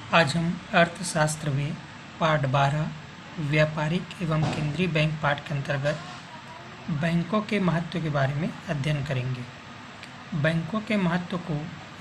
आज हम अर्थशास्त्र में पाठ 12 व्यापारिक एवं केंद्रीय बैंक पाठ के अंतर्गत बैंकों के महत्व के बारे में अध्ययन करेंगे। बैंकों के महत्व को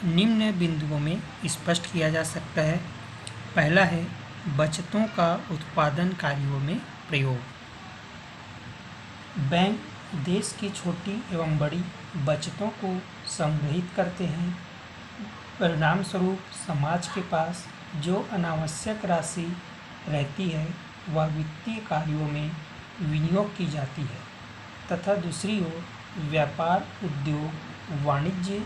निम्न बिंदुओं में स्पष्ट किया जा सकता है। पहला है बचतों का उत्पादन कार्यों में प्रयोग। बैंक देश की छोटी एवं बड़ी बचतों को संग्रहित करते हैं। परिणाम स्वरूप समाज के पास जो अनावश्यक राशि रहती है वह वित्तीय कार्यों में विनियोग की जाती है तथा दूसरी ओर व्यापार, उद्योग, वाणिज्य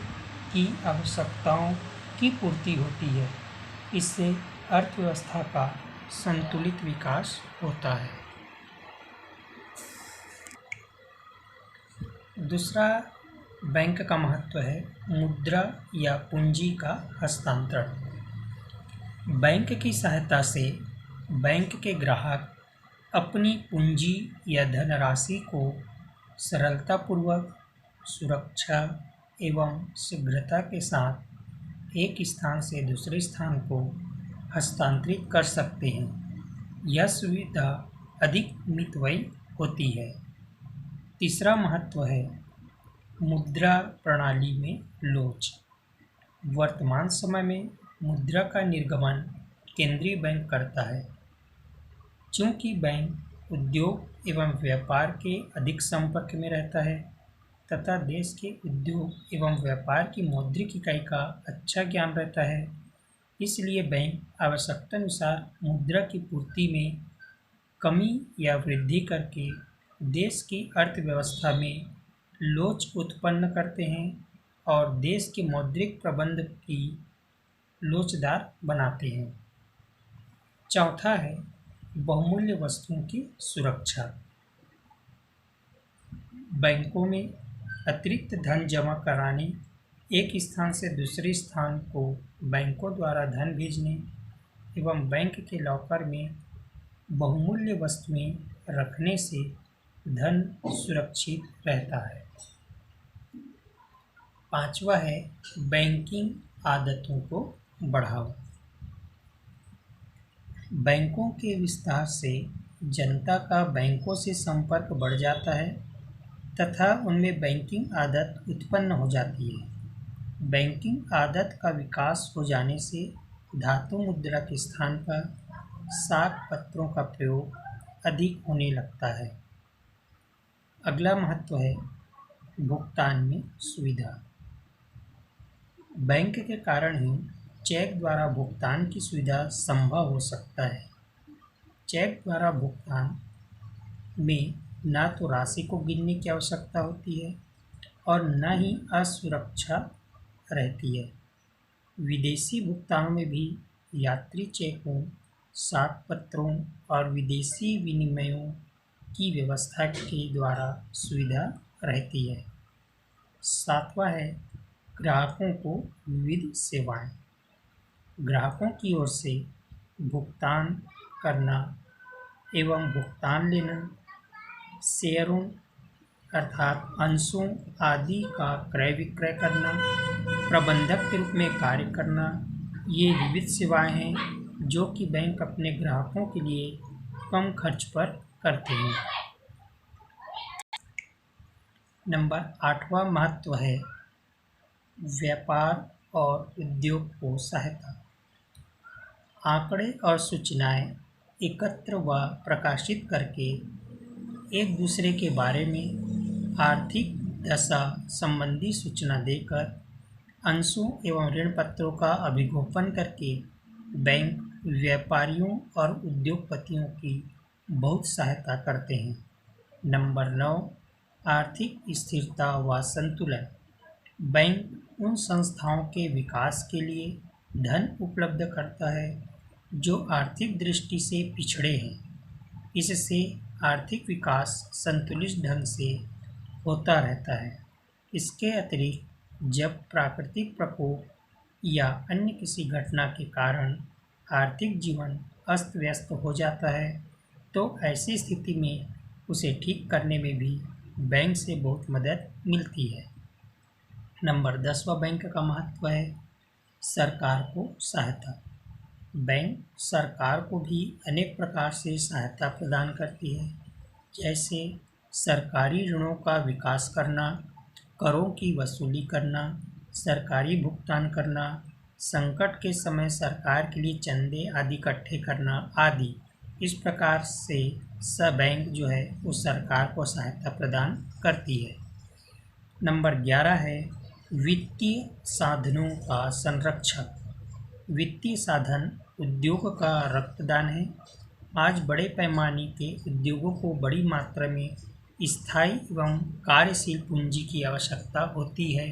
की आवश्यकताओं की पूर्ति होती है। इससे अर्थव्यवस्था का संतुलित विकास होता है। दूसरा बैंक का महत्व है मुद्रा या पूंजी का हस्तांतरण। बैंक की सहायता से बैंक के ग्राहक अपनी पूंजी या धनराशि को सरलतापूर्वक, सुरक्षा एवं शीघ्रता के साथ एक स्थान से दूसरे स्थान को हस्तांतरित कर सकते हैं। यह सुविधा अधिक मितव्ययी होती है। तीसरा महत्व है मुद्रा प्रणाली में लोच। वर्तमान समय में मुद्रा का निर्गमन केंद्रीय बैंक करता है। चूँकि बैंक उद्योग एवं व्यापार के अधिक संपर्क में रहता है तथा देश के उद्योग एवं व्यापार की मौद्रिक इकाई का अच्छा ज्ञान रहता है, इसलिए बैंक आवश्यकतानुसार मुद्रा की पूर्ति में कमी या वृद्धि करके देश की अर्थव्यवस्था में लोच उत्पन्न करते हैं और देश के मौद्रिक प्रबंध की लोचदार बनाते हैं। चौथा है बहुमूल्य वस्तुओं की सुरक्षा। बैंकों में अतिरिक्त धन जमा कराने, एक स्थान से दूसरे स्थान को बैंकों द्वारा धन भेजने एवं बैंक के लॉकर में बहुमूल्य वस्तुएं रखने से धन सुरक्षित रहता है। पांचवा है बैंकिंग आदतों को बढ़ाओ। बैंकों के विस्तार से जनता का बैंकों से संपर्क बढ़ जाता है तथा उनमें बैंकिंग आदत उत्पन्न हो जाती है। बैंकिंग आदत का विकास हो जाने से धातु मुद्रा के स्थान पर साख पत्रों का प्रयोग अधिक होने लगता है। अगला महत्व है भुगतान में सुविधा। बैंक के कारण ही चेक द्वारा भुगतान की सुविधा संभव हो सकता है। चेक द्वारा भुगतान में न तो राशि को गिनने की आवश्यकता होती है और न ही असुरक्षा रहती है। विदेशी भुगतानों में भी यात्री चेकों, साख पत्रों और विदेशी विनिमयों की व्यवस्था के द्वारा सुविधा रहती है। सातवां है ग्राहकों को विविध सेवाएं। ग्राहकों की ओर से भुगतान करना एवं भुगतान लेना, शेयरों अर्थात अंशों आदि का क्रय विक्रय करना, प्रबंधक के रूप में कार्य करना, ये विविध सेवाएं हैं जो कि बैंक अपने ग्राहकों के लिए कम खर्च पर करते हैं। नंबर 8वां महत्व है व्यापार और उद्योग को सहायता। आंकड़े और सूचनाएं एकत्र व प्रकाशित करके एक दूसरे के बारे में आर्थिक दशा संबंधी सूचना देकर अंशों एवं ऋण पत्रों का अभिगोपन करके बैंक व्यापारियों और उद्योगपतियों की बहुत सहायता करते हैं। नंबर 9 आर्थिक स्थिरता व संतुलन। बैंक उन संस्थाओं के विकास के लिए धन उपलब्ध करता है जो आर्थिक दृष्टि से पिछड़े हैं। इससे आर्थिक विकास संतुलित ढंग से होता रहता है। इसके अतिरिक्त जब प्राकृतिक प्रकोप या अन्य किसी घटना के कारण आर्थिक जीवन अस्त व्यस्त हो जाता है तो ऐसी स्थिति में उसे ठीक करने में भी बैंक से बहुत मदद मिलती है। नंबर 10वां बैंक का महत्व है सरकार को सहायता। बैंक सरकार को भी अनेक प्रकार से सहायता प्रदान करती है, जैसे सरकारी ऋणों का विकास करना, करों की वसूली करना, सरकारी भुगतान करना, संकट के समय सरकार के लिए चंदे आदि इकट्ठे करना आदि। इस प्रकार से सब बैंक जो है वो सरकार को सहायता प्रदान करती है। नंबर 11 है वित्तीय साधनों का संरक्षक। वित्तीय साधन उद्योग का रक्तदान है। आज बड़े पैमाने के उद्योगों को बड़ी मात्रा में स्थायी एवं कार्यशील पूंजी की आवश्यकता होती है,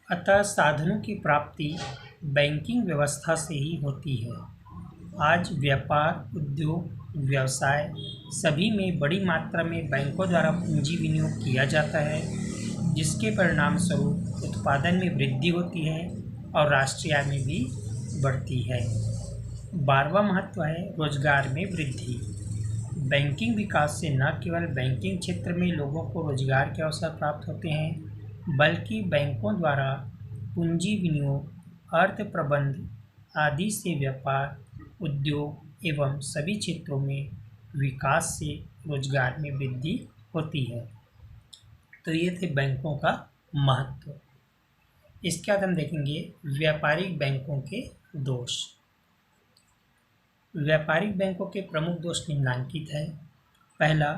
अतः साधनों की प्राप्ति बैंकिंग व्यवस्था से ही होती है। आज व्यापार, उद्योग, व्यवसाय सभी में बड़ी मात्रा में बैंकों द्वारा पूंजी विनियोग किया जाता है, जिसके परिणाम स्वरूप उत्पादन में वृद्धि होती है और राष्ट्रीय आय में भी बढ़ती है। 12वां महत्व है रोजगार में वृद्धि। बैंकिंग विकास से न केवल बैंकिंग क्षेत्र में लोगों को रोजगार के अवसर प्राप्त होते हैं, बल्कि बैंकों द्वारा पूंजी विनियोग, अर्थ प्रबंध आदि से व्यापार, उद्योग एवं सभी क्षेत्रों में विकास से रोजगार में वृद्धि होती है। तो ये थे बैंकों का महत्व। इसके बाद हम देखेंगे व्यापारिक बैंकों के दोष। व्यापारिक बैंकों के प्रमुख दोष निम्नलिखित है। पहला,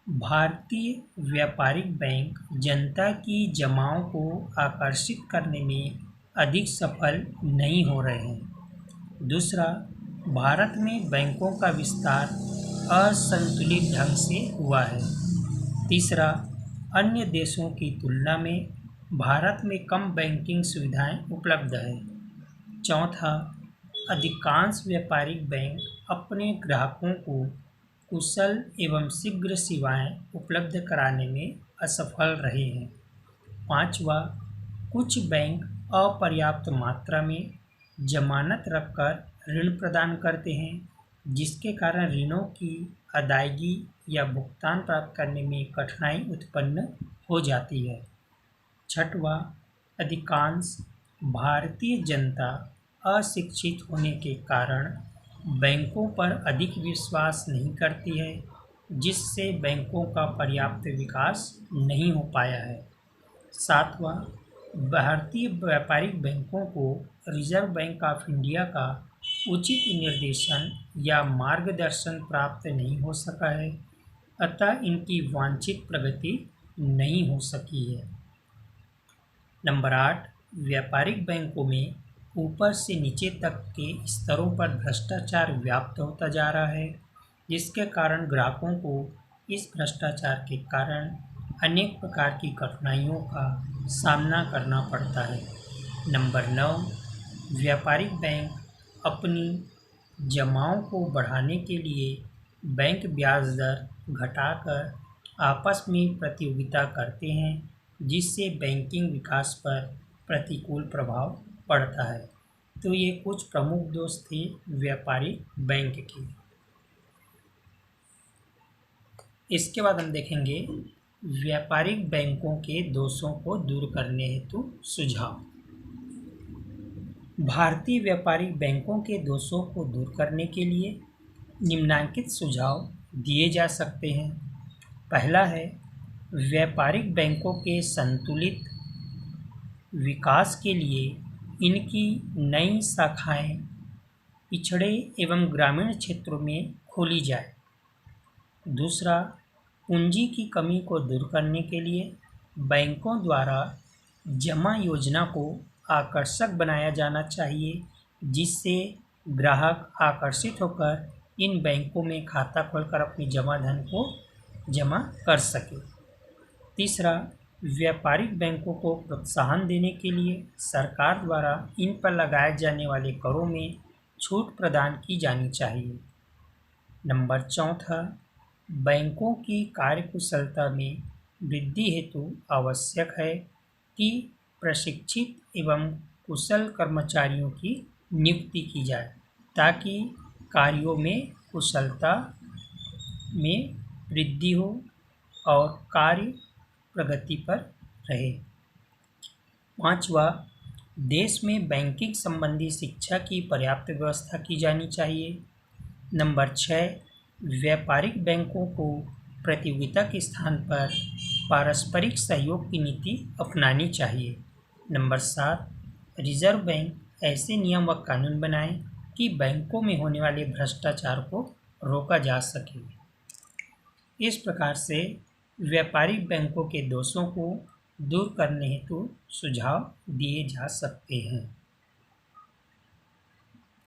भारतीय व्यापारिक बैंक जनता की जमाओं को आकर्षित करने में अधिक सफल नहीं हो रहे हैं। दूसरा, भारत में बैंकों का विस्तार असंतुलित ढंग से हुआ है। तीसरा, अन्य देशों की तुलना में भारत में कम बैंकिंग सुविधाएं उपलब्ध है। चौथा, अधिकांश व्यापारिक बैंक अपने ग्राहकों को कुशल एवं शीघ्र सेवाएं उपलब्ध कराने में असफल रहे हैं। पांचवा, कुछ बैंक अपर्याप्त मात्रा में जमानत रखकर ऋण प्रदान करते हैं, जिसके कारण ऋणों की अदायगी या भुगतान प्राप्त करने में कठिनाई उत्पन्न हो जाती है। छठवां, अधिकांश भारतीय जनता अशिक्षित होने के कारण बैंकों पर अधिक विश्वास नहीं करती है, जिससे बैंकों का पर्याप्त विकास नहीं हो पाया है। सातवां, भारतीय व्यापारिक बैंकों को रिजर्व बैंक ऑफ इंडिया का उचित निर्देशन या मार्गदर्शन प्राप्त नहीं हो सका है, अतः इनकी वांछित प्रगति नहीं हो सकी है। नंबर 8, व्यापारिक बैंकों में ऊपर से नीचे तक के स्तरों पर भ्रष्टाचार व्याप्त होता जा रहा है, जिसके कारण ग्राहकों को इस भ्रष्टाचार के कारण अनेक प्रकार की कठिनाइयों का सामना करना पड़ता है। नंबर 9, व्यापारिक बैंक अपनी जमाओं को बढ़ाने के लिए बैंक ब्याज दर घटाकर आपस में प्रतियोगिता करते हैं, जिससे बैंकिंग विकास पर प्रतिकूल प्रभाव पड़ता है। तो ये कुछ प्रमुख दोष थे व्यापारिक बैंक के। इसके बाद हम देखेंगे व्यापारिक बैंकों के दोषों को दूर करने हेतु सुझाव। भारतीय व्यापारिक बैंकों के दोषों को दूर करने के लिए निम्नलिखित सुझाव दिए जा सकते हैं। पहला है, व्यापारिक बैंकों के संतुलित विकास के लिए इनकी नई शाखाएं पिछड़े एवं ग्रामीण क्षेत्रों में खोली जाए। दूसरा, पूंजी की कमी को दूर करने के लिए बैंकों द्वारा जमा योजना को आकर्षक बनाया जाना चाहिए, जिससे ग्राहक आकर्षित होकर इन बैंकों में खाता खोलकर अपनी जमा धन को जमा कर सके। तीसरा, व्यापारिक बैंकों को प्रोत्साहन देने के लिए सरकार द्वारा इन पर लगाए जाने वाले करों में छूट प्रदान की जानी चाहिए। नंबर 4, बैंकों की कार्यकुशलता में वृद्धि हेतु आवश्यक है कि प्रशिक्षित एवं कुशल कर्मचारियों की नियुक्ति की जाए, ताकि कार्यों में कुशलता में वृद्धि हो और कार्य प्रगति पर रहे। 5वां, देश में बैंकिंग संबंधी शिक्षा की पर्याप्त व्यवस्था की जानी चाहिए। नंबर 6, व्यापारिक बैंकों को प्रतियोगिता के स्थान पर पारस्परिक सहयोग की नीति अपनानी चाहिए। नंबर 7, रिजर्व बैंक ऐसे नियम व कानून बनाए कि बैंकों में होने वाले भ्रष्टाचार को रोका जा सके। इस प्रकार से व्यापारिक बैंकों के दोषों को दूर करने हेतु सुझाव दिए जा सकते हैं।